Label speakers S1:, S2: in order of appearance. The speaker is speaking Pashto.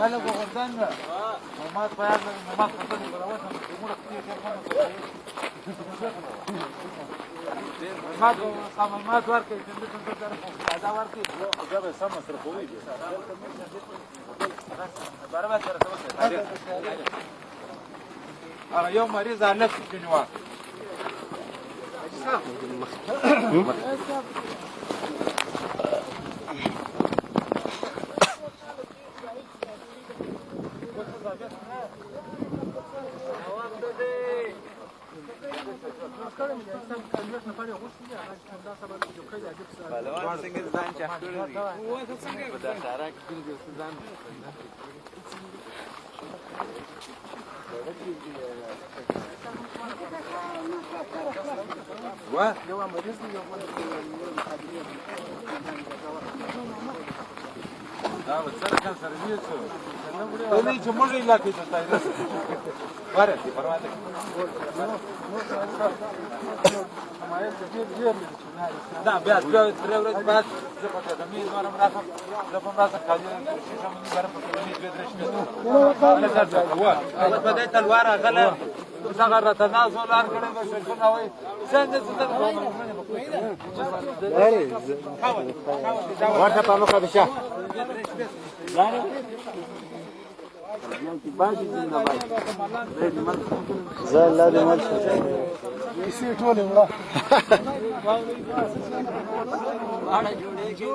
S1: خلک وغورځان نه مات په یاد لري مات په دې برابر هم موږ کې مات مات ورکړي څنګه څنګه سره دا ورکړي دا به سم سره کوي برابر سره څه هغه یو مریض نه کېنوا
S2: پهلوان څنګه ځان چاک کړی دی په دا ښارا کې څنګه ځان
S1: وا دا وڅره kan serviciu ته چې موږ علاقې ته تایید واره دي پروا ده دا بیا تر ورځې بعد زه په دې مې راځم زه په راسه کالي چې سم نه غره په دې دې درشمه نه ځه وا په دې تلوار غله څنګه راته ناز ولار کړي به څنګه وای څنګه څنګه ورته په مخه بشه
S3: زه الله دې مل شي
S1: یې ټولې وړه
S3: جوړېږي